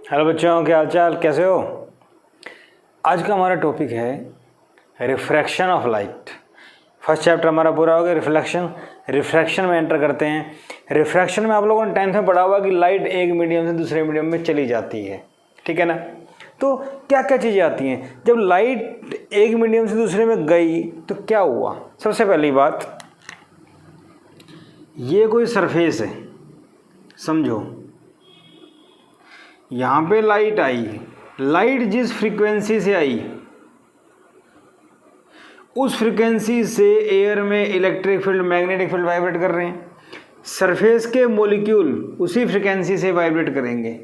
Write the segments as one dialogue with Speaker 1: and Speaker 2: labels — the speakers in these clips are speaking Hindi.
Speaker 1: हेलो बच्चों, क्या हाल चाल, कैसे हो। आज का हमारा टॉपिक है refraction of light. First chapter हमारा पूरा हो गया रिफ्रैक्शन में एंटर करते हैं। रिफ्रैक्शन में आप लोगों ने 10th में पढ़ा हुआ कि लाइट एक मीडियम से दूसरे मीडियम में चली जाती है, ठीक है ना। तो क्या क्या चीज़ें आती हैं जब लाइट एक मीडियम से दूसरे में गई तो क्या हुआ। सबसे पहली बात, ये कोई सरफेस है, समझो यहाँ पे लाइट आई, लाइट जिस फ्रीक्वेंसी से आई उस फ्रीक्वेंसी से एयर में electric field, magnetic field vibrate कर रहे हैं। सरफेस के मॉलिक्यूल उसी फ्रीक्वेंसी से वाइब्रेट करेंगे।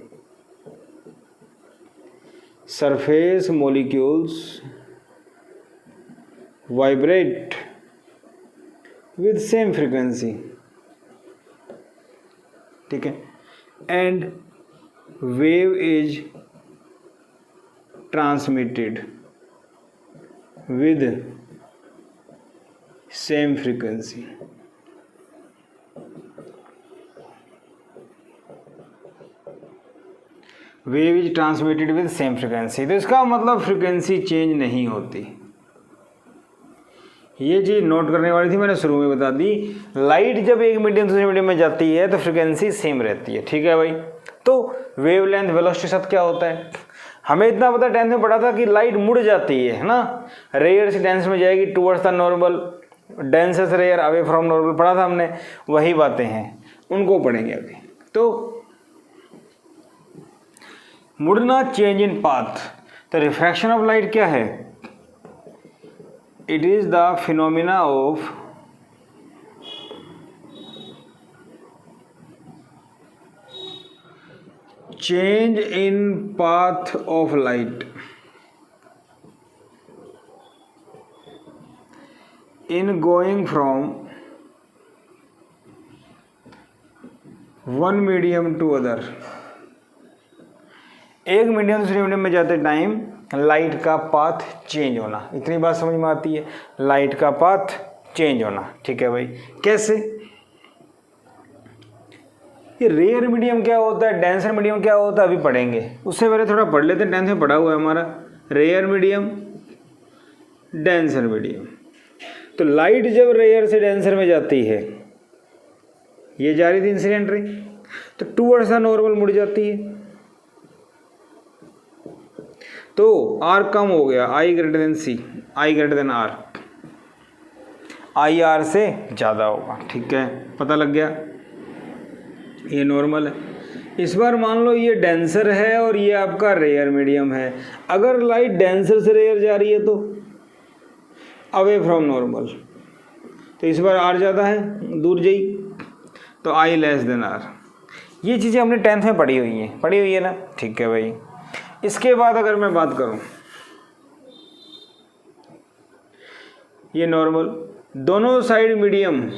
Speaker 1: Surface molecules vibrate with same frequency, ठीक है। And wave is transmitted with same frequency। Wave is transmitted with same frequency, तो इसका मतलब फ्रीक्वेंसी चेंज नहीं होती। ये चीज़ नोट करने वाली थी, मैंने शुरू में बता दी। लाइट जब एक मीडियम दूसरे मीडियम में जाती है तो फ्रीक्वेंसी सेम रहती है, ठीक है भाई। तो वेवलेंथ वेलोसिटी साथ क्या होता है, हमें इतना पता 10th में पढ़ा था कि लाइट मुड़ जाती है ना, रेयर से डेंस में जाएगी टुवर्ड्स द नॉर्मल, डेंस से रेयर अवे फ्रॉम नॉर्मल, पढ़ा था हमने। वही बातें हैं, उनको पढ़ेंगे अभी। तो मुड़ना, चेंज इन पाथ। तो रिफ्रैक्शन ऑफ लाइट क्या है, it is the phenomena of change in path of light in going from one medium to other। एक मीडियम दूसरे मीडियम में जाते टाइम लाइट का पाथ चेंज होना, इतनी बात समझ में आती है। लाइट का पाथ चेंज होना, ठीक है भाई। कैसे, ये रेयर मीडियम क्या होता है, डेंसर मीडियम क्या होता है, अभी पढ़ेंगे। उससे पहले थोड़ा पढ़ लेते हैं, 10th में पढ़ा हुआ है हमारा रेयर मीडियम, डेंसर मीडियम। तो लाइट जब रेयर से डेंसर में जाती है, ये जा रही थी इंसिडेंट रे, तो टूवर्ड्स द नॉर्मल मुड़ जाती है, तो आर कम हो गया, I greater than C, I greater than R, I R से ज़्यादा होगा, ठीक है, पता लग गया। ये नॉर्मल है। इस बार मान लो ये डेंसर है और ये आपका रेयर मीडियम है। अगर लाइट डेंसर से रेयर जा रही है तो अवे फ्रॉम नॉर्मल, तो इस बार आर ज़्यादा है, दूर जाई, तो आई लेस देन आर। ये चीज़ें हमने 10th में पढ़ी हुई है ना, ठीक है भाई। इसके बाद अगर मैं बात करूं, ये नॉर्मल, दोनों साइड मीडियम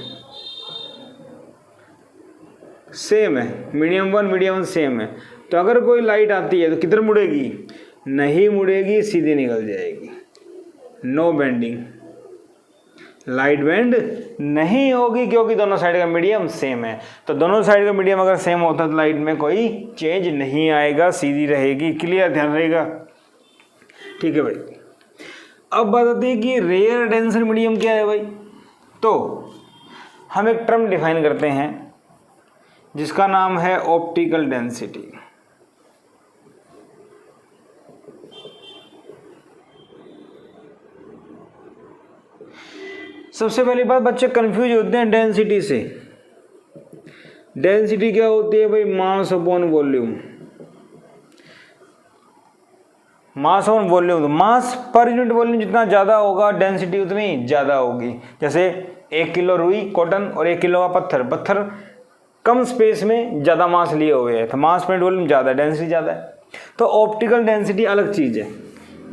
Speaker 1: सेम है, मीडियम 1 मीडियम 1 सेम है। तो अगर कोई लाइट आती है तो किधर मुड़ेगी, नहीं मुड़ेगी, सीधी निकल जाएगी, नो बेंडिंग, लाइट बेंड नहीं होगी, क्योंकि दोनों साइड का मीडियम सेम है। तो दोनों साइड का मीडियम अगर सेम होता है तो लाइट में कोई चेंज नहीं आएगा, सीधी रहेगी। क्लियर, ध्यान रहेगा, ठीक है भाई। अब बात आती है कि रेयर डेंसर मीडियम क्या है भाई। तो हम एक टर्म डिफाइन करते हैं जिसका नाम है ऑप्टिकल डेंसिटी। सबसे पहली बात, बच्चे कंफ्यूज होते हैं डेंसिटी से। डेंसिटी क्या होती है भाई, mass upon volume. Mass upon volume, तो मास पर यूनिट वॉल्यूम जितना ज़्यादा होगा डेंसिटी उतनी ज़्यादा होगी। जैसे 1 किलो रुई कॉटन और 1 किलो का पत्थर कम स्पेस में ज़्यादा मास लिए हुए हैं, तो मास पर यूनिट वॉल्यूम ज़्यादा, डेंसिटी ज़्यादा है। तो ऑप्टिकल डेंसिटी अलग चीज़ है,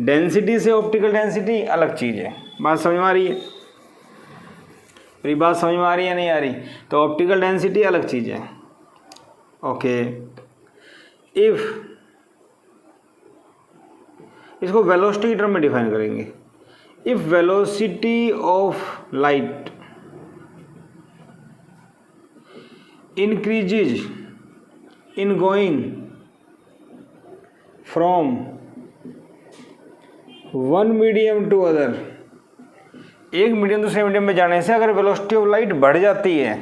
Speaker 1: डेंसिटी से ऑप्टिकल डेंसिटी अलग चीज़ है। बात समझ में आ रही है, मेरी बात समझ में आ रही है नहीं आ रही। तो ऑप्टिकल डेंसिटी अलग चीज़ है, ओके। इफ़ इसको वेलोसिटी की टर्म में डिफाइन करेंगे। If velocity of light increases in going from one medium to other, एक मीडियम दूसरे मीडियम में जाने से अगर वेलोसिटी ऑफ लाइट बढ़ जाती है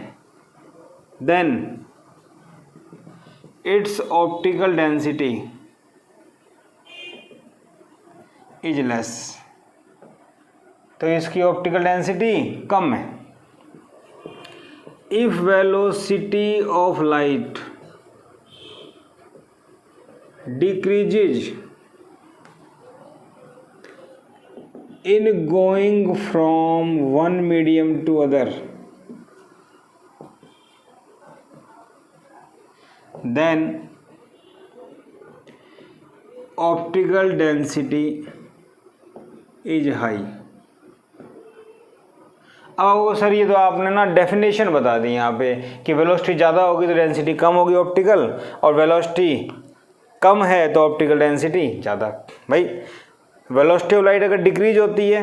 Speaker 1: then its optical density is less, तो इसकी ऑप्टिकल डेंसिटी कम है। If velocity of light decreases in going from one medium to other, then optical density is high। अब सर ये तो आपने ना डेफिनेशन बता दी यहाँ पे कि वेलोसिटी ज़्यादा होगी तो डेंसिटी कम होगी ऑप्टिकल, और वेलोसिटी कम है तो ऑप्टिकल डेंसिटी ज़्यादा। भाई वेलोसिटी ऑफ लाइट अगर डिक्रीज होती है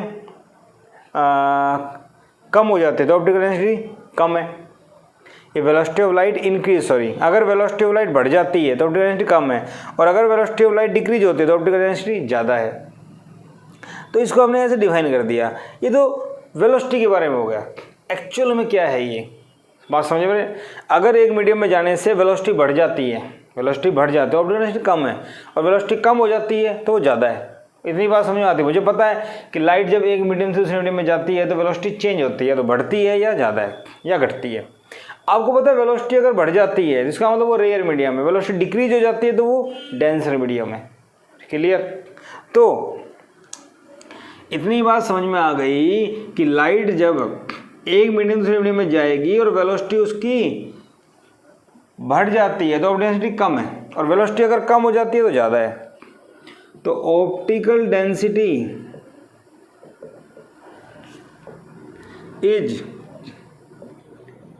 Speaker 1: कम हो जाती है तो ऑप्टिकल डेंसिटी कम है। ये वेलोसिटी ऑफ लाइट इंक्रीज अगर वेलोसिटी ऑफ लाइट बढ़ जाती है तो ऑप्टिकल डेंसिटी कम है, और अगर वेलोसिटी ऑफ लाइट डिक्रीज होती है तो ऑप्टिकल डेंसिटी ज़्यादा है। तो इसको हमने ऐसे डिफाइन कर दिया। ये तो वेलोसिटी के बारे में हो गया। एक्चुअल में क्या है ये बात समझ में? अगर एक मीडियम में जाने से वेलोसिटी बढ़ जाती है, वेलोसिटी बढ़ जाती है ऑप्टिकल डेंसिटी कम है, और वेलोसिटी कम हो जाती है तो वो ज़्यादा है। इतनी बात समझ में आती है। मुझे पता है कि लाइट जब एक मीडियम से दूसरे मीडियम में जाती है तो वेलोसिटी चेंज होती है, तो बढ़ती है या ज़्यादा है या घटती है। आपको पता है वेलोसिटी अगर बढ़ जाती है जिसका मतलब वो रेयर मीडियम है, वेलोसिटी डिक्रीज हो जाती है तो वो डेंसर मीडियम है। क्लियर? तो इतनी बात समझ में आ गई कि लाइट जब एक मीडियम दूसरे मीडियम में जाएगी और वेलोसिटी उसकी बढ़ जाती है तो डेंसिटी कम है, और वेलोसिटी अगर कम हो जाती है तो ज़्यादा है। तो optical density is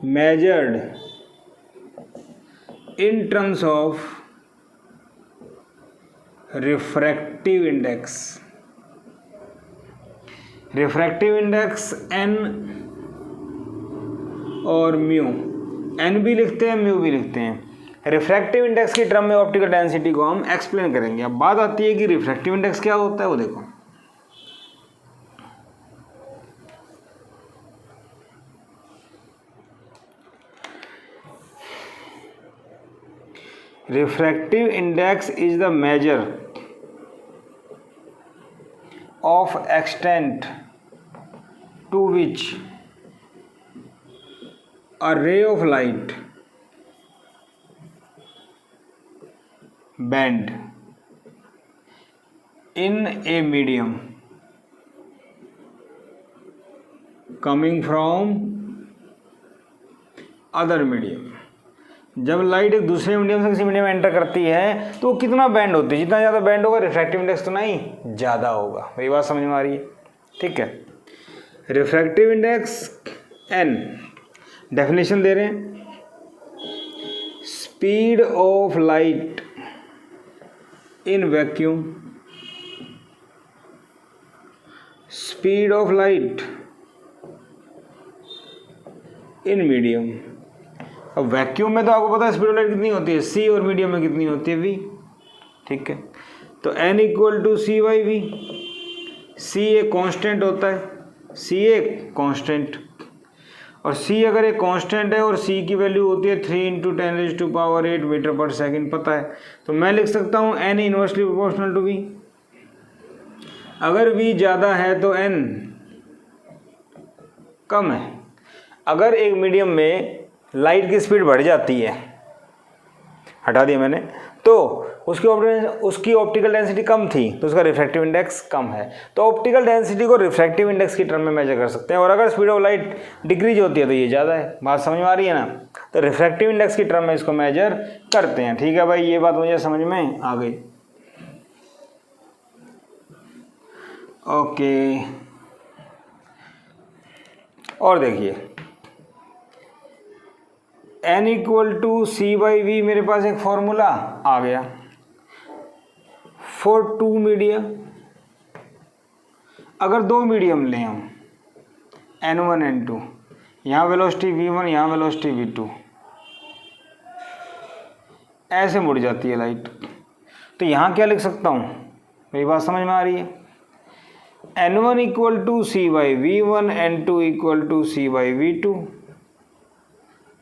Speaker 1: measured in terms of refractive index. Refractive index n और म्यू, एन भी लिखते हैं म्यू भी लिखते हैं। रिफ्रैक्टिव इंडेक्स की टर्म में ऑप्टिकल डेंसिटी को हम एक्सप्लेन करेंगे। अब बात आती है कि रिफ्रैक्टिव इंडेक्स क्या होता है, वो देखो। Refractive index is the measure of extent to which a ray of light bend in a medium coming from other medium। जब लाइट एक दूसरे मीडियम से किसी मीडियम में एंटर करती है तो वो कितना बैंड होती है, जितना ज़्यादा बैंड होगा रिफ्रैक्टिव इंडेक्स तो नहीं ज़्यादा होगा। मेरी बात समझ में आ रही है? ठीक है। रिफ्रैक्टिव इंडेक्स एन, डेफिनेशन दे रहे हैं, speed of light in vacuum, speed of light in medium। अब वैक्यूम में तो आपको पता है स्पीड ऑफ लाइट कितनी होती है c, और मीडियम में कितनी होती है v। ठीक है, तो n equal to C by V. c एक कांस्टेंट होता है, c एक कांस्टेंट, और c अगर एक कांस्टेंट है और c की वैल्यू होती है 3 × 10⁸ मीटर पर सेकंड, पता है। तो मैं लिख सकता हूँ n inversely proportional to v। अगर v ज़्यादा है तो n कम है। अगर एक मीडियम में लाइट की स्पीड बढ़ जाती है, हटा दिया मैंने, तो उसकी ऑप्टिकल डेंसिटी कम थी तो उसका रिफ्रैक्टिव इंडेक्स कम है। तो ऑप्टिकल डेंसिटी को रिफ्रैक्टिव इंडेक्स की टर्म में मेजर कर सकते हैं, और अगर स्पीड ऑफ लाइट डिक्रीज होती है तो ये ज़्यादा है। बात समझ में आ रही है ना? तो रिफ्रैक्टिव इंडेक्स की टर्म में इसको मेजर करते हैं। ठीक है भाई, ये बात मुझे समझ में आ गई। ओके, और देखिए n equal to C by V, मेरे पास एक फॉर्मूला आ गया फॉर टू मीडियम। अगर दो मीडियम लें हम n1 n2, यहाँ वेलोसिटी v1 यहाँ वेलोसिटी v2, ऐसे मुड़ जाती है लाइट, तो यहाँ क्या लिख सकता हूँ, मेरी बात समझ में आ रही है। N1 equal to C by V1, N2 equal to C by V2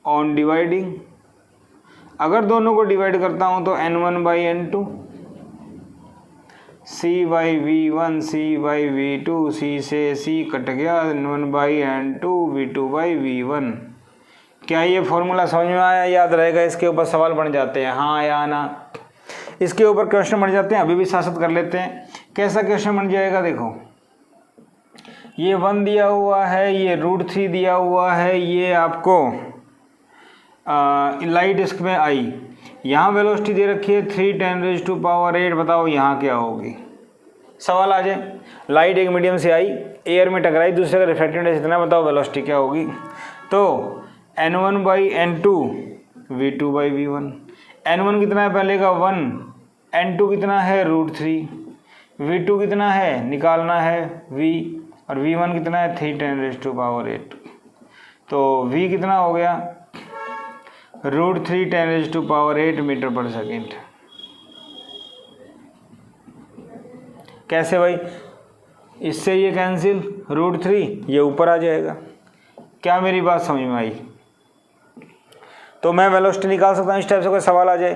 Speaker 1: on dividing. अगर दोनों को डिवाइड करता हूँ तो N1 by N2, C by V1, C by V2, C से सी कट गया, N1 by N2, V2 by V1। क्या ये फॉर्मूला समझ में आया, याद रहेगा? इसके ऊपर सवाल बन जाते हैं, हाँ या ना, इसके ऊपर क्वेश्चन बन जाते हैं। अभी भी साथ कर लेते हैं। कैसा क्वेश्चन बन जाएगा, देखो ये 1 दिया हुआ है, ये √3 दिया हुआ है, ये आपको लाइट डिस्क में आई, यहाँ वेलोसिटी दे रखी है 3 10⁻⁸। बताओ यहाँ क्या होगी, सवाल आ जाए। लाइट एक मीडियम से आई, एयर में टकराई, दूसरे का रिफ्रैक्टिव इंडेक्स इतना, बताओ वेलोसिटी क्या होगी। तो N1 by N2, V2 by V1। N1 कितना है पहले का 1, N2 कितना है √3, V2 कितना है निकालना है V, और V1 कितना है 3 10⁸। तो V कितना हो गया √3 10⁸ मीटर पर सेकेंड। कैसे भाई, इससे ये कैंसिल, √3 ये ऊपर आ जाएगा। क्या मेरी बात समझ में आई? तो मैं वेलोसिटी निकाल सकता हूँ इस टाइप से, कोई सवाल आ जाए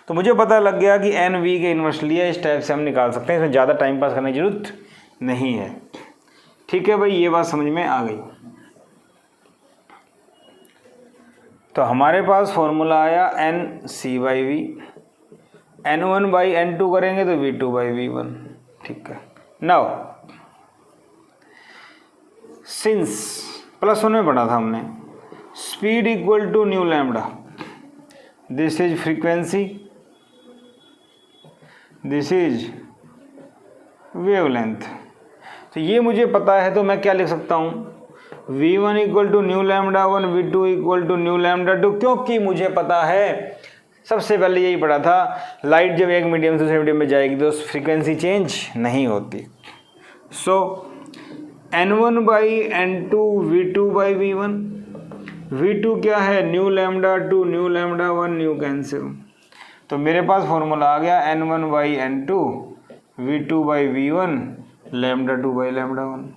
Speaker 1: तो मुझे पता लग गया कि NV के इन्वर्स लिया, इस टाइप से हम निकाल सकते हैं, इसमें ज़्यादा टाइम पास करने की जरूरत नहीं है। ठीक है भाई, ये बात समझ में आ गई। तो हमारे पास फॉर्मूला आया NC by V, N1 by N2 करेंगे तो V2 बाई V1। ठीक है, नाउ सिंस +1 में पढ़ा था हमने, speed equal to nu lambda, this is frequency, this is wavelength. तो ये मुझे पता है, तो मैं क्या लिख सकता हूँ, V1 equal to nu lambda 1, V2 equal to nu lambda 2, क्योंकि मुझे पता है, सबसे पहले यही पढ़ा था, लाइट जब एक मीडियम से दूसरे मीडियम में जाएगी तो फ्रीक्वेंसी चेंज नहीं होती। सो N1 by N2, V2 by V1, V2 क्या है new lambda 2, new lambda 1, new cancel. तो मेरे पास फॉर्मूला आ गया N1 by N2, V2 by V1, lambda 2 by lambda 1।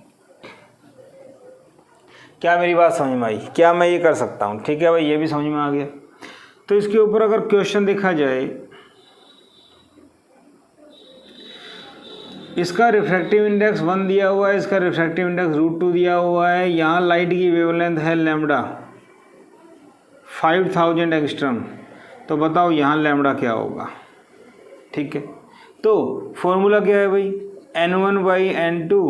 Speaker 1: क्या मेरी बात समझ में आई? क्या मैं ये कर सकता हूँ? ठीक है भाई, ये भी समझ में आ गया। तो इसके ऊपर अगर क्वेश्चन देखा जाए, इसका रिफ्रैक्टिव इंडेक्स 1 दिया हुआ है, इसका रिफ्रैक्टिव इंडेक्स √2 दिया हुआ है, यहाँ लाइट की वेवलेंथ है लैम्डा 5000 एंगस्ट्रॉम। तो बताओ यहाँ लैम्डा क्या होगा? ठीक है, तो फॉर्मूला क्या है भाई, N1 by N2,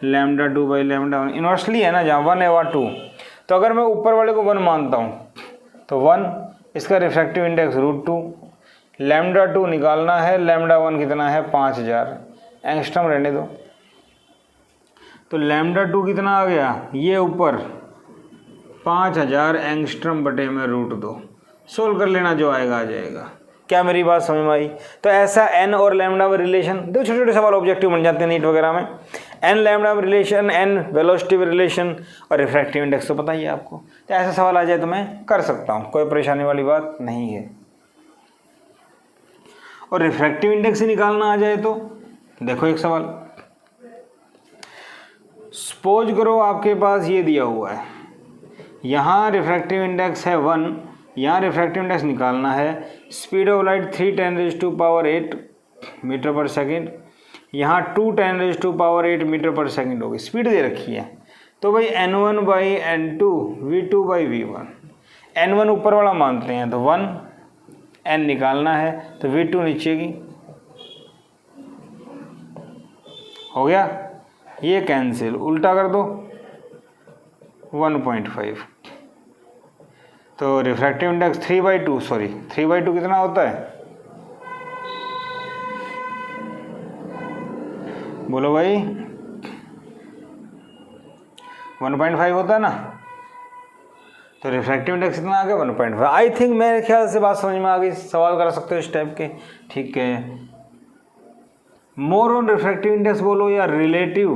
Speaker 1: lambda 2 by lambda 1। Inversely है ना, जहाँ 1 है वहाँ 2। तो अगर मैं ऊपर वाले को 1 मानता हूँ तो 1, इसका रिफ्रैक्टिव इंडेक्स √2, लैम्डा 2 निकालना है, लैम्डा 1 कितना है 5000 एंगस्ट्रॉम, रहने दो। तो लैम्डा 2 कितना आ गया, ये ऊपर 5000 एंगस्ट्रॉम बटे में √2। सोल्व कर लेना, जो आएगा आ जाएगा। क्या मेरी बात समझ में आई? तो ऐसा n और लैम्डा में रिलेशन, दो छोटे छोटे सवाल ऑब्जेक्टिव बन जाते हैं नीट वगैरह में। n लैम्डा में रिलेशन, n वेलोसिटी में रिलेशन, और रिफ्रैक्टिव इंडेक्स तो पता ही है आपको। तो ऐसा सवाल आ जाए तो मैं कर सकता हूँ, कोई परेशानी वाली बात नहीं है। और रिफ्रैक्टिव इंडेक्स ही निकालना आ जाए तो देखो एक सवाल, सपोज करो आपके पास ये दिया हुआ है, यहाँ रिफ्रैक्टिव इंडेक्स है 1, यहाँ रिफ्रैक्टिव इंडेक्स निकालना है, स्पीड ऑफ लाइट 3 10⁸ मीटर पर सेकेंड, यहाँ 2 10⁸ मीटर पर सेकेंड होगी, स्पीड दे रखी है। तो भाई N1 by N2, V2 by V1, N1 ऊपर वाला मानते हैं तो 1, N निकालना है तो V2 नीचे की, हो गया, ये कैंसिल, उल्टा कर दो 1.5। तो रिफ्रैक्टिव इंडेक्स 3/2, सॉरी 3/2 कितना होता है, बोलो भाई 1.5 होता है ना। तो रिफ्रैक्टिव इंडेक्स कितना आ गया 1.5। आई थिंक मेरे ख्याल से बात समझ में आ गई, सवाल कर सकते हो इस टाइप के। ठीक है, मोर ऑन रिफ्रैक्टिव इंडेक्स बोलो या रिलेटिव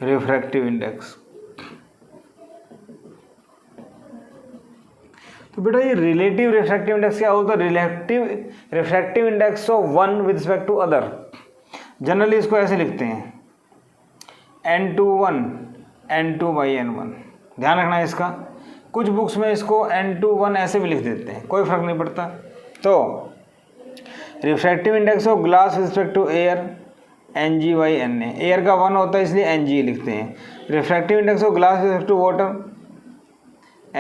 Speaker 1: रिफ्रैक्टिव इंडेक्स। तो बेटा ये रिलेटिव रिफ्रैक्टिव इंडेक्स क्या होता है? Relative refractive index of one with respect to other. Generally इसको ऐसे लिखते हैं n21 n2/n1। ध्यान रखना है इसका, कुछ बुक्स में इसको n21 ऐसे भी लिख देते हैं, कोई फर्क नहीं पड़ता। तो refractive index of glass with respect to air Ng/Na, air का 1 होता है इसलिए Ng लिखते हैं। Refractive index of glass with respect to water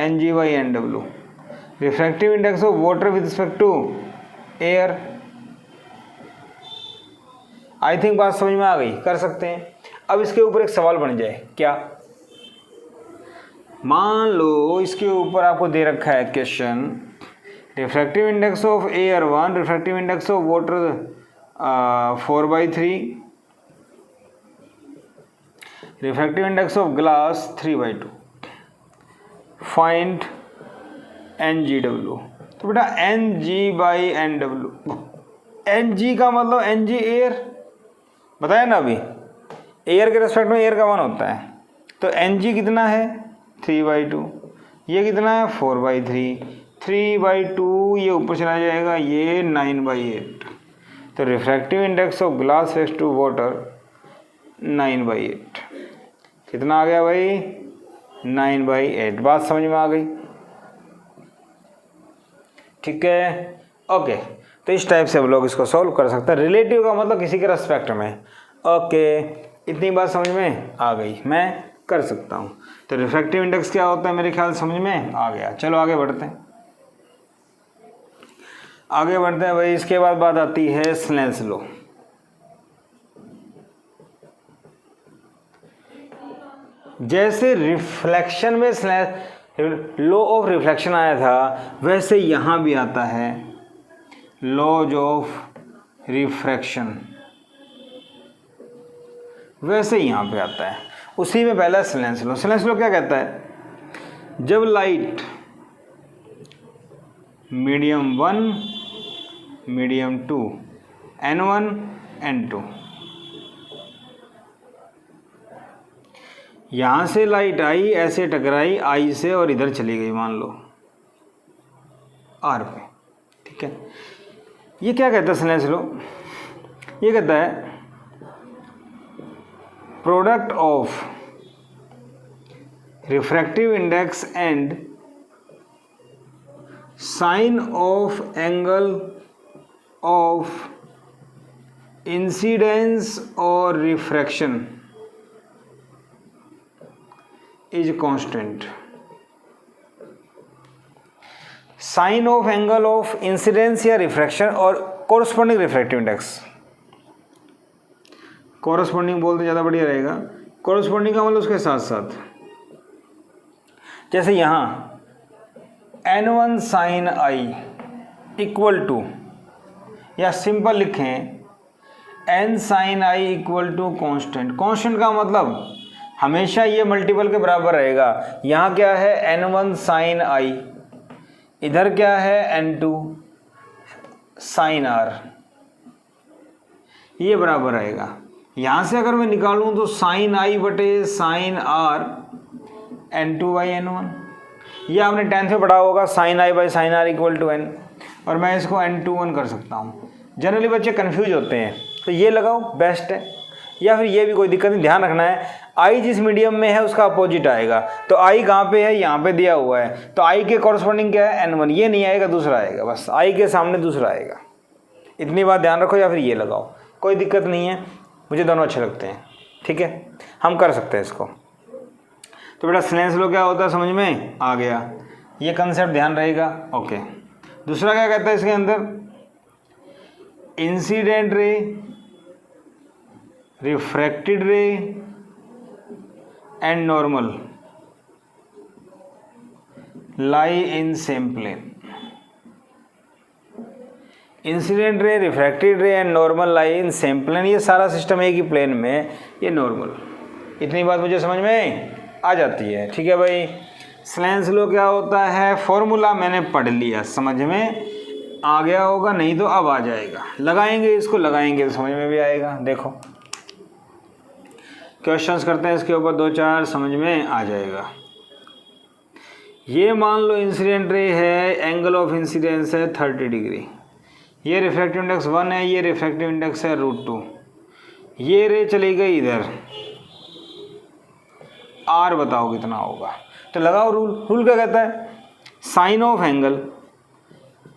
Speaker 1: Ng/Nw। Refractive index of water with respect to air. I think बात समझ में आ गई, कर सकते हैं। अब इसके ऊपर एक सवाल बन जाए, क्या मान लो इसके ऊपर आपको दे रखा है question, refractive index of air 1, refractive index of water 4/3, refractive index of glass 3/2, find Ngw। तो बेटा Ng/Nw, Ng का मतलब Ng एयर, बताया ना अभी, एयर के रेस्पेक्ट में एयर का 1 होता है। तो Ng कितना है 3/2, ये कितना है 4/3, 3/2 ये ऊपर चला जाएगा, ये 9/8। तो रिफ्रैक्टिव इंडेक्स ऑफ ग्लास रेस टू वाटर 9/8। कितना आ गया भाई? 9/8। बात समझ में आ गई? ठीक है, ओके। तो इस टाइप से हम लोग इसको सॉल्व कर सकते हैं। रिलेटिव का मतलब किसी के रेस्पेक्ट में। ओके, इतनी बात समझ में आ गई, मैं कर सकता हूँ। तो रिफ्रैक्टिव इंडेक्स क्या होता है मेरे ख्याल समझ में आ गया। चलो आगे बढ़ते हैं, आगे बढ़ते हैं भाई। इसके बाद बात आती है स्नेल्स लॉ। जैसे रिफ्लेक्शन में लॉ ऑफ रिफ्लेक्शन आया था, वैसे यहाँ भी आता है लॉज ऑफ रिफ्रैक्शन, वैसे यहाँ पे आता है। उसी में पहला स्नेल्स लॉ। स्नेल्स लॉ क्या कहता है? जब light medium 1, medium 2, n1 n2, यहाँ से लाइट आई, ऐसे टकराई आई से और इधर चली गई, मान लो R पे, ठीक है। ये क्या कहता है स्नेल्स लॉ? ये कहता है product of refractive index and sine of angle of incidence और refraction is constant. Sine of angle of incidence या रिफ्रैक्शन और कोरस्पॉन्डिंग रिफ्रैक्टिव इंडेक्स। कोरस्पॉन्डिंग बोलते ज़्यादा बढ़िया रहेगा। कोरस्पॉन्डिंग का मतलब उसके साथ साथ, जैसे यहाँ n1 sin i equal to, या सिंपल लिखें n sin i equal to constant. Constant का मतलब हमेशा ये मल्टीपल के बराबर रहेगा। यहाँ क्या है n1 sin i, इधर क्या है n2 sin r, ये बराबर रहेगा। यहाँ से अगर मैं निकालूँ तो साइन आई बटे साइन आर n2/n1, ये आपने 10th में पढ़ा होगा, sine I by sine R equal to n, और मैं इसको n21 कर सकता हूँ। जनरली बच्चे कंफ्यूज होते हैं, तो ये लगाओ बेस्ट है, या फिर ये भी कोई दिक्कत नहीं। ध्यान रखना है आई जिस मीडियम में है उसका अपोजिट आएगा। तो आई कहाँ पे है? यहाँ पे दिया हुआ है, तो आई के कॉरस्पॉन्डिंग क्या है? n1। ये नहीं आएगा, दूसरा आएगा, बस आई के सामने दूसरा आएगा। इतनी बात ध्यान रखो, या फिर ये लगाओ, कोई दिक्कत नहीं है, मुझे दोनों अच्छे लगते हैं, ठीक है, हम कर सकते हैं इसको। तो बेटा स्नेल्स लॉ क्या होता है समझ में आ गया, ये कंसेप्ट ध्यान रहेगा। ओके, दूसरा क्या कहता है इसके अंदर? Incident ray, refracted ray and normal lie in same plane. Incident ray, refracted ray and normal lie in same plane, ये सारा सिस्टम एक ही प्लेन में, ये नॉर्मल। इतनी बात मुझे समझ में आ जाती है, ठीक है भाई। स्नेल्स लॉ क्या होता है? फॉर्मूला मैंने पढ़ लिया, समझ में आ गया होगा, नहीं तो अब आ जाएगा। लगाएंगे इसको, लगाएंगे तो समझ में भी आएगा। देखो क्वेश्चंस करते हैं इसके ऊपर, 2-4 समझ में आ जाएगा। ये मान लो इंसिडेंट रे है, एंगल ऑफ इंसिडेंस है 30 डिग्री, ये रिफ्रैक्टिव इंडेक्स 1 है, ये रिफ्रैक्टिव इंडेक्स है √2, ये रे चली गई इधर, R बताओ कितना होगा। तो लगाओ रूल क्या कहता है, sine of angle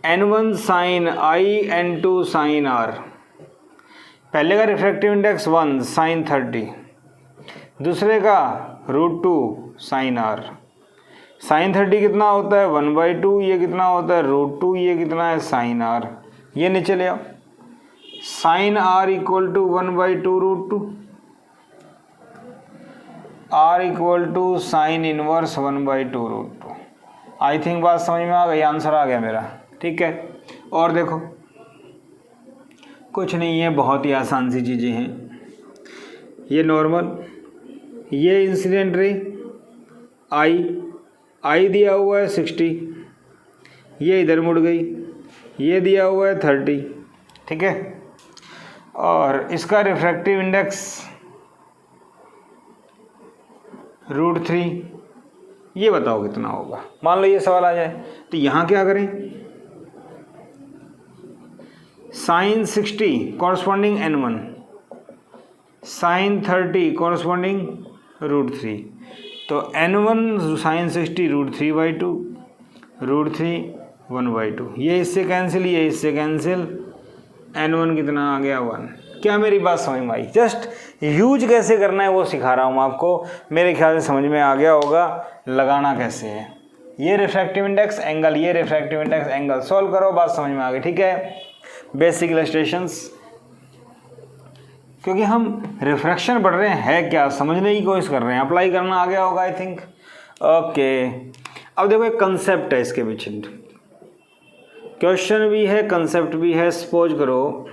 Speaker 1: N1 sine I, N2 sine R। पहले का रिफ्रैक्टिव इंडेक्स 1 साइन 30, दूसरे का √2 साइन R। साइन 30 कितना होता है 1/2, ये कितना होता है √2, ये कितना है साइन R। ये नीचे ले आओ, sine R equal to 1/2 √2, R equal to sine inverse 1/2 √2। I think बात समझ में आ गई, आंसर आ गया मेरा, ठीक है। और देखो कुछ नहीं है, बहुत ही आसान सी चीज़ें हैं। ये नॉर्मल, ये इंसिडेंट रे आई दिया हुआ है 60, ये इधर मुड़ गई, ये दिया हुआ है 30, ठीक है। और इसका रिफ्रैक्टिव इंडेक्स √3, ये बताओ कितना होगा। मान लो ये सवाल आ जाए तो यहाँ क्या करें, sign 60 corresponding N1, sign 30 corresponding √3, तो N1 साइन 60 √3/2, √3 1/2, ये इससे कैंसिल, ये इससे कैंसिल, N1 कितना आ गया 1। क्या मेरी बात समझ में आई? जस्ट यूज कैसे करना है वो सिखा रहा हूँ आपको, मेरे ख्याल से समझ में आ गया होगा लगाना कैसे है। ये रिफ्रैक्टिव इंडेक्स एंगल, ये रिफ्रैक्टिव इंडेक्स एंगल, सॉल्व करो, बात समझ में आ गई, ठीक है। बेसिक इलस्ट्रेशंस, क्योंकि हम रिफ्रैक्शन पढ़ रहे हैं क्या, समझने की कोशिश कर रहे हैं, अप्लाई करना आ गया होगा आई थिंक। ओके, अब देखो एक कंसेप्ट है इसके पीछे, क्वेश्चन भी है कंसेप्ट भी है। सपोज करो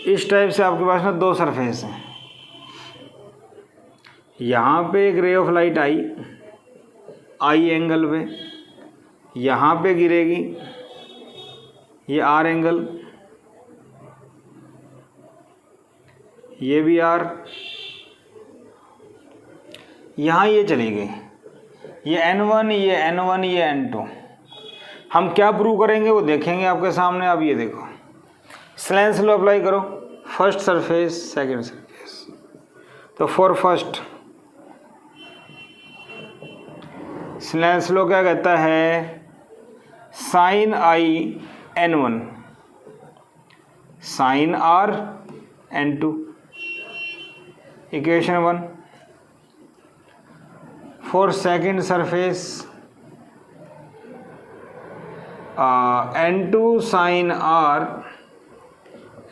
Speaker 1: इस टाइप से आपके पास ना दो सरफेस हैं, यहाँ पे एक रे ऑफ लाइट आई एंगल पे, यहाँ पे गिरेगी, ये R एंगल, ये भी R, यहाँ ये चली गई, ये N1, ये N1, ये N2। हम क्या प्रूव करेंगे वो देखेंगे आपके सामने। अब ये देखो, स्लेंस लॉ अप्लाई करो, फर्स्ट सरफेस सेकंड सरफेस, तो फॉर फर्स्ट स्लेंस लॉ क्या कहता है, sine I N1 sine R N2, equation 1। For second surface N2 sine R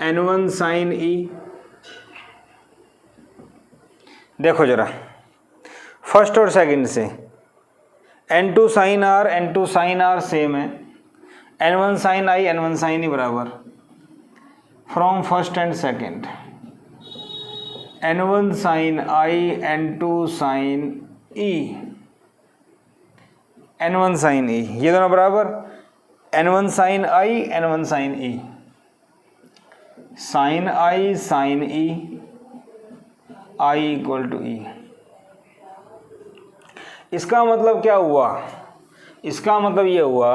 Speaker 1: N1 sine E। देखो जरा फर्स्ट और सेकंड से, N2 sine R N2 sine R same है, N1 sine I N1 sine E बराबर। From first and second, N1 sine I N2 sine E, N1 sine E, ये दोनों बराबर, N1 sine I N1 sine E, sine I sine E, I equal to E। इसका मतलब क्या हुआ, इसका मतलब ये हुआ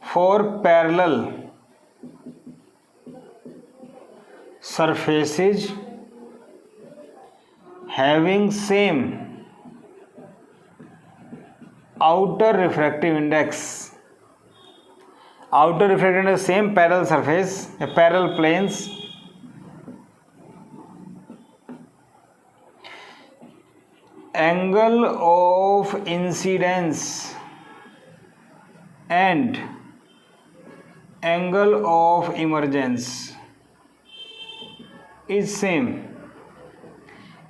Speaker 1: for parallel surfaces having same outer refractive index, outer refractive index same parallel surface, parallel planes, angle of incidence and angle of emergence is same.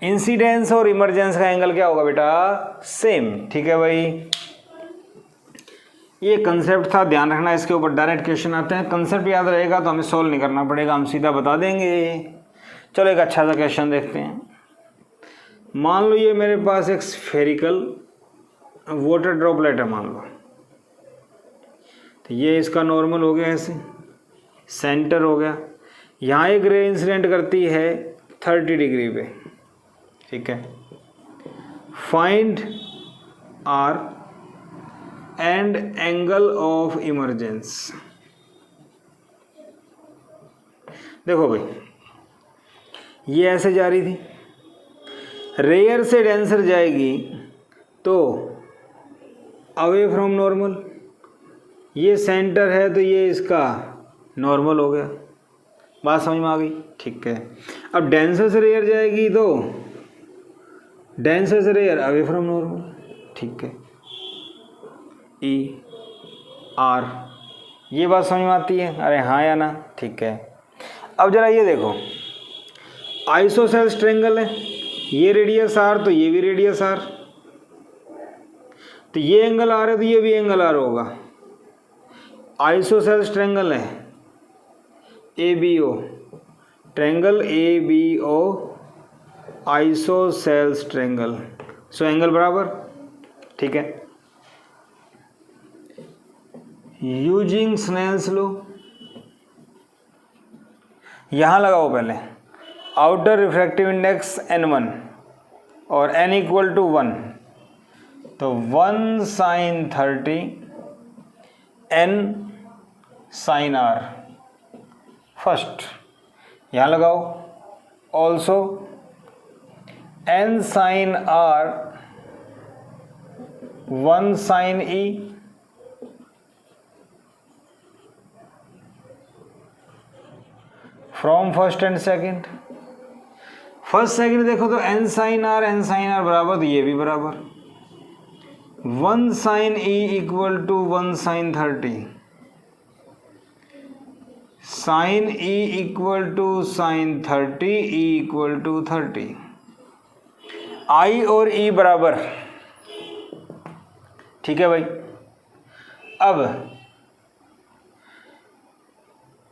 Speaker 1: Incidence और इमरजेंस का एंगल क्या होगा बेटा, सेम, ठीक है भाई। ये कंसेप्ट था, ध्यान रखना, इसके ऊपर डायरेक्ट क्वेश्चन आते हैं। कंसेप्ट याद रहेगा तो हमें सॉल्व नहीं करना पड़ेगा, हम सीधा बता देंगे। चलो एक अच्छा सा क्वेश्चन देखते हैं। मान लो ये मेरे पास एक स्फेरिकल वाटर ड्रॉपलेट है, मान लो, तो ये इसका नॉर्मल हो गया, ऐसे सेंटर हो गया। यहाँ एक रे इंसिडेंट करती है 30 डिग्री पे, ठीक है। Find R and angle of emergence. देखो भाई, ये ऐसे जा रही थी, रेयर से डेंसर जाएगी तो अवे फ्रॉम नॉर्मल, ये सेंटर है तो ये इसका नॉर्मल हो गया। बात समझ में आ गई? ठीक है। अब डेंसर से रेयर जाएगी तो डेंसर से रेयर अवे फ्रॉम नॉर्मल। ठीक है, ई आर, ये बात समझ में आती है? अरे हाँ या ना? ठीक है। अब जरा ये देखो, आइसोसेल्स ट्रायंगल है, ये रेडियस आर तो ये भी रेडियस आर, तो ये एंगल आर है तो ये भी एंगल आर होगा। आइसोसेल्स ट्रायंगल है A B O, triangle A B O isosceles triangle, so angle बराबर। ठीक है। यूजिंग स्नेल्स लॉ, यहां लगाओ पहले, आउटर रिफ्रैक्टिव इंडेक्स n1 और n इक्वल टू 1, तो 1 sine 30 n sine r first, यहाँ लगाओ। Also n sine r 1 sine e, from first and second. First second देखो तो n साइन r बराबर, तो ये भी बराबर 1 sine e equal to 1 sine 30, sine e equal to sine 30, e equal to 30, i और e बराबर। ठीक है भाई। अब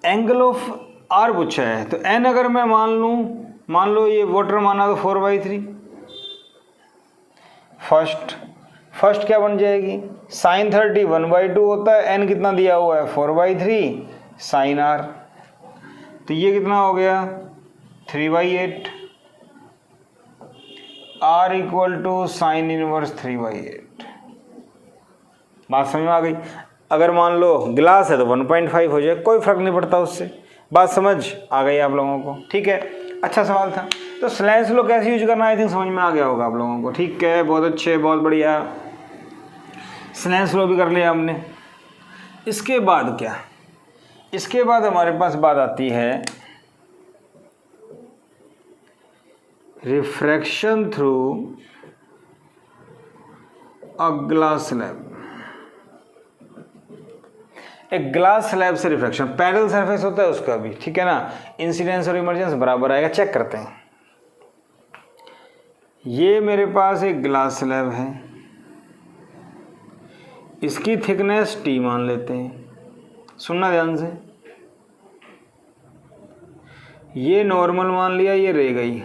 Speaker 1: एंगल ऑफ r पूछा है, तो n अगर मैं मान लो ये वाटर माना तो 4/3। फर्स्ट क्या बन जाएगी? साइन 30 1/2 होता है, n कितना दिया हुआ है 4/3 साइन r, तो ये कितना हो गया 3/8, r equal to sine inverse 3/8। बात समझ में आ गई? अगर मान लो ग्लास है तो 1.5 हो जाए, कोई फर्क नहीं पड़ता उससे। बात समझ आ गई आप लोगों को? ठीक है, अच्छा सवाल था। तो स्नेल्स लॉ कैसे यूज करना, आई थिंक समझ में आ गया होगा आप लोगों को। ठीक है, बहुत अच्छे, बहुत बढ़िया। स्नेल्स लॉ भी कर लिया हमने। इसके बाद क्या? इसके बाद हमारे पास बात आती है refraction through a glass slab. एक ग्लास स्लैब से रिफ्रैक्शन, पैरेलल सरफेस होता है उसका भी, ठीक है ना। इंसिडेंस और इमर्जेंस बराबर आएगा, चेक करते हैं। ये मेरे पास एक ग्लास स्लैब है, इसकी थिकनेस t मान लेते हैं। सुनना ध्यान से, ये नॉर्मल मान लिया, ये रे गई,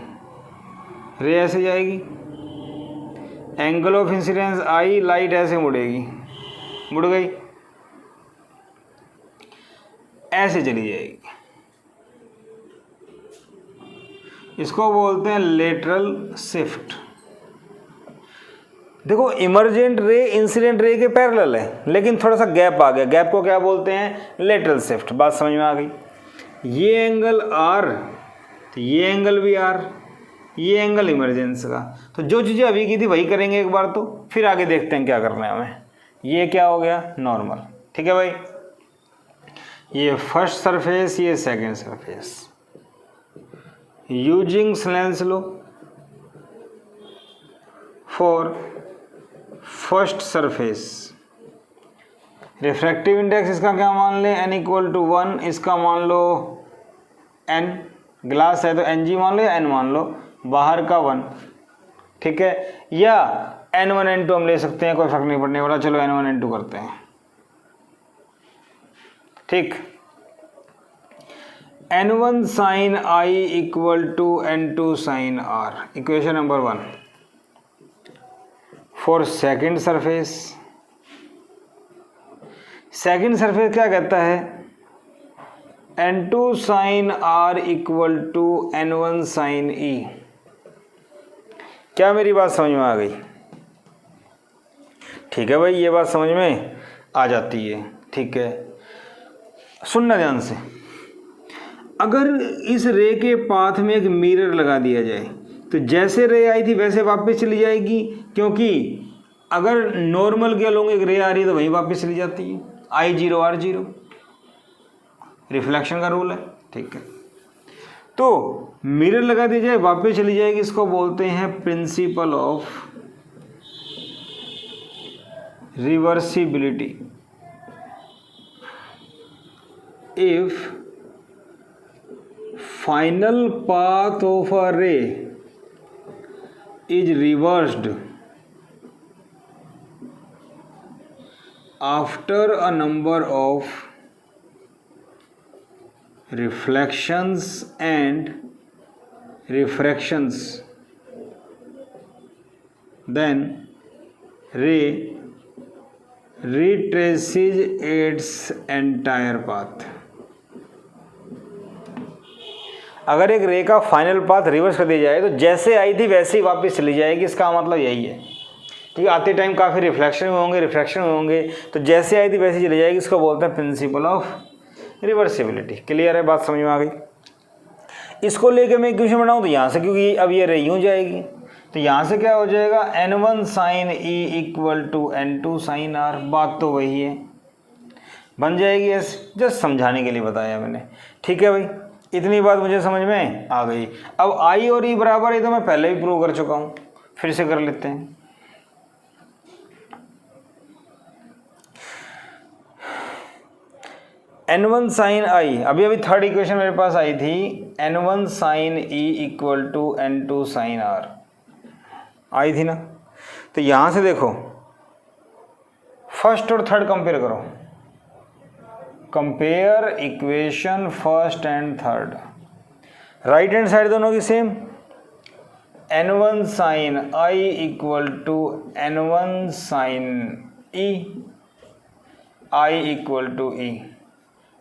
Speaker 1: रे ऐसे जाएगी, angle of incidence I, light ऐसे मुड़ेगी, मुड़ गई, ऐसे चली जाएगी। इसको बोलते हैं लेटरल शिफ्ट। देखो, इमर्जेंट रे इंसिडेंट रे के पैरेलल है, लेकिन थोड़ा सा गैप आ गया, गैप को क्या बोलते हैं? Lateral shift. बात समझ में आ गई? ये एंगल r, तो ये एंगल भी r, ये एंगल इमरजेंस का। तो जो चीज़ें अभी की थी वही करेंगे एक बार, तो फिर आगे देखते हैं क्या करना है हमें। ये क्या हो गया? नॉर्मल। ठीक है भाई, ये फर्स्ट सरफेस, ये second surface. Using Snell's law for first surface, refractive index इसका क्या मान लें? n इक्वल टू 1, इसका मान लो n, ग्लास है तो ng मान लो या n मान लो, बाहर का 1। ठीक है, या n1 n2 हम ले सकते हैं, कोई फर्क नहीं पड़ने वाला। चलो n1 n2 करते हैं। ठीक, n1 sine i equal to n2 sine r, equation number 1 for second surface. Second surface क्या कहता है? n2 sine r equal to n1 sine e। क्या मेरी बात समझ में आ गई? ठीक है भाई, ये बात समझ में आ जाती है। ठीक है, सुनना ध्यान से। अगर इस रे के पाथ में एक मिरर लगा दिया जाए तो जैसे रे आई थी वैसे वापस चली जाएगी, क्योंकि अगर नॉर्मल के लोग एक रे आ रही है तो वहीं वापस चली जाती है। I0 R0 रिफ्लेक्शन का रूल है। ठीक है, तो मिरर लगा दी जाए वापस चली जाएगी, इसको बोलते हैं principle of reversibility. If final path of a ray is reversed after a number of reflections and refractions, then ray retraces its entire path। अगर एक रे का फाइनल पाथ रिवर्स कर दिया जाए तो जैसे आई थी वैसे ही वापस चली जाएगी। इसका मतलब यही है कि आते टाइम काफ़ी रिफ्लेक्शन में होंगे, तो जैसे आई थी वैसे चली जाएगी। इसको बोलते हैं प्रिंसिपल ऑफ रिवर्सिबिलिटी। क्लियर है, बात समझ में आ गई? इसको लेके मैं इक्वेशन बनाऊँ तो यहाँ से, क्योंकि अब ये रे यूँ जाएगी तो यहाँ से क्या हो जाएगा, N1 sin E equal to N2 sin R। बात तो वही है, बन जाएगी ऐसे। जस्ट समझाने के लिए बताया मैंने। ठीक है भाई, इतनी बात मुझे समझ में आ गई। अब I और E बराबर है तो मैं पहले भी प्रूव कर चुका हूँ, फिर से कर लेते हैं। N1 sin I, अभी थर्ड इक्वेशन मेरे पास आई थी, N1 sin E equal to N2 sin R आई थी ना। तो यहाँ से देखो, फर्स्ट और थर्ड कंपेयर करो। Compare equation first and third, right hand side दोनों की same. N1 sin I equal to N1 sin E, I equal to E।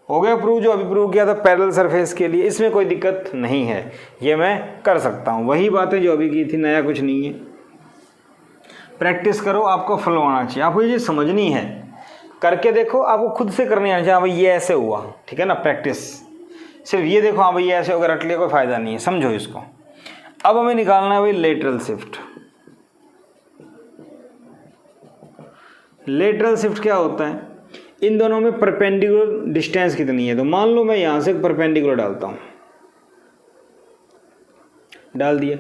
Speaker 1: हो गया प्रूव, जो अभी प्रूव किया था पैरेलल सरफेस के लिए। इसमें कोई दिक्कत नहीं है, ये मैं कर सकता हूँ। वही बातें जो अभी की थी, नया कुछ नहीं है। प्रैक्टिस करो, आपको फ्लो आना चाहिए। आपको ये चीज़ समझनी है, करके देखो, आपको खुद से करनी आनी चाहिए। हाँ भाई ये ऐसे हुआ, ठीक है ना, प्रैक्टिस। सिर्फ ये देखो हाँ भाई ये ऐसे होकर रट लिया, कोई फ़ायदा नहीं है, समझो इसको। अब हमें निकालना है भाई लेटरल शिफ्ट। लेटरल शिफ्ट क्या होता है, इन दोनों में परपेंडिकुलर डिस्टेंस कितनी है। तो मान लो मैं यहाँ से परपेंडिकुलर डालता हूँ, डाल दिया।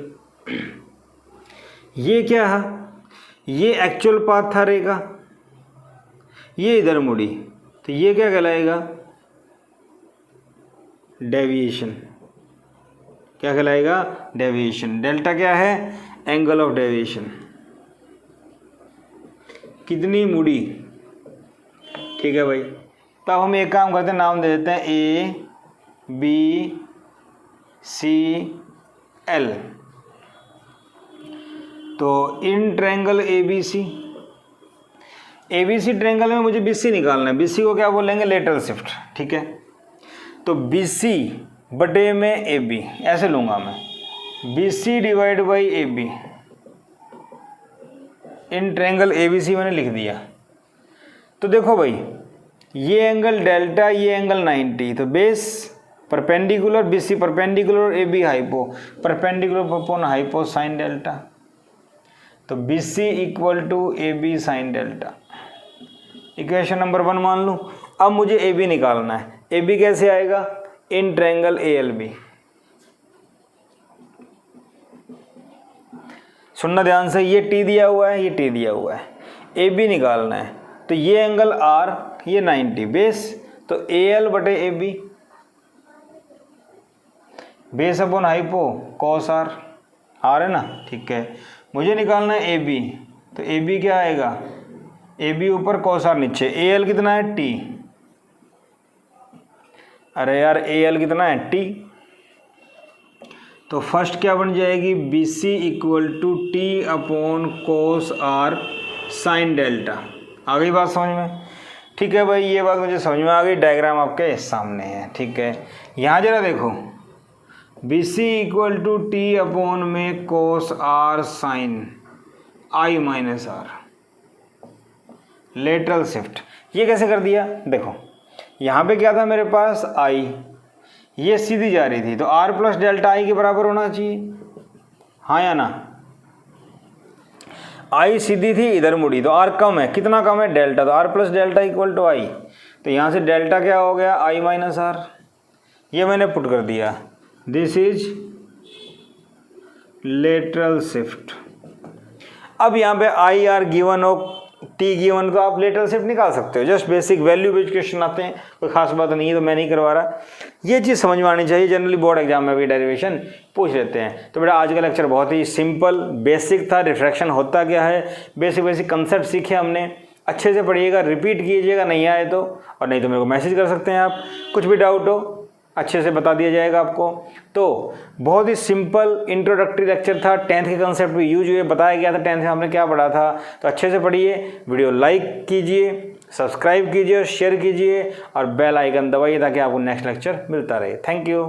Speaker 1: ये क्या है, ये एक्चुअल पाथ था रे का, ये इधर मुड़ी, तो ये क्या कहलाएगा, डेविएशन। क्या कहलाएगा, डेविएशन। डेल्टा क्या है, एंगल ऑफ डेविएशन। कितनी मुड़ी, ठीक है भाई। तो अब हम एक काम करते हैं, नाम दे देते हैं ए बी सी एल। तो in triangle A B C triangle में मुझे बी सी निकालना है। बी सी को क्या बोलेंगे, लेटरल शिफ्ट। ठीक है, तो बी सी बटे में ए बी, ऐसे लूँगा मैं, B C divide by A B. In triangle A B C मैंने लिख दिया। तो देखो भाई, ये एंगल डेल्टा, ये एंगल 90, तो base perpendicular, B C perpendicular, A B hypo, perpendicular upon hypo sine delta. तो B C equal to A B sine delta. Equation number 1 मान लूँ। अब मुझे ए बी निकालना है। ए बी कैसे आएगा, in triangle A L B. सुनना ध्यान से, ये टी दिया हुआ है, ये टी दिया हुआ है, ए बी निकालना है। तो ये एंगल आर, ये 90 बेस, तो ए एल बटे A B, base upon hypo cos R, R है ना, ठीक है। मुझे निकालना है ए बी, तो ए बी क्या आएगा, ए बी ऊपर कॉस आर नीचे। ए एल कितना है, टी। अरे यार ए एल कितना है, टी। तो फर्स्ट क्या बन जाएगी, B C equal to T upon cos R sine delta. आ गई बात समझ में? ठीक है भाई, ये बात मुझे समझ में आ गई। डायग्राम आपके सामने है, ठीक है। यहाँ जरा देखो, B C equal to T upon में cos R sine I minus R, lateral shift. ये कैसे कर दिया, देखो यहाँ पे क्या था मेरे पास आई, ये सीधी जा रही थी तो आर प्लस डेल्टा आई के बराबर होना चाहिए, हाँ या ना। आई सीधी थी, इधर मुड़ी तो आर कम है, कितना कम है, डेल्टा, तो R plus delta equal to I. तो यहाँ से डेल्टा क्या हो गया, आई माइनस आर, ये मैंने पुट कर दिया। This is lateral shift. अब यहाँ पे आई आर गिवन हो, टी गिवन, तो आप लेटरल शिफ्ट निकाल सकते हो। Just basic value based question आते हैं, कोई खास बात नहीं है, तो मैं नहीं करवा रहा। ये चीज़ समझ में आनी चाहिए, जनरली बोर्ड एग्जाम में भी डेरिवेशन पूछ लेते हैं। तो बेटा आज का लेक्चर बहुत ही सिंपल बेसिक था। रिफ्रैक्शन होता क्या है, बेसिक कंसेप्ट सीखे हमने, अच्छे से पढ़िएगा, रिपीट कीजिएगा नहीं आए तो, और नहीं तो मेरे को मैसेज कर सकते हैं आप, कुछ भी डाउट हो अच्छे से बता दिया जाएगा आपको। तो बहुत ही सिंपल इंट्रोडक्टरी लेक्चर था, 10th के कंसेप्ट भी यूज हुए, बताया गया था 10th में हमने क्या पढ़ा था। तो अच्छे से पढ़िए, वीडियो लाइक कीजिए, सब्सक्राइब कीजिए और शेयर कीजिए और बेल आइकन दबाइए ताकि आपको नेक्स्ट लेक्चर मिलता रहे। Thank you.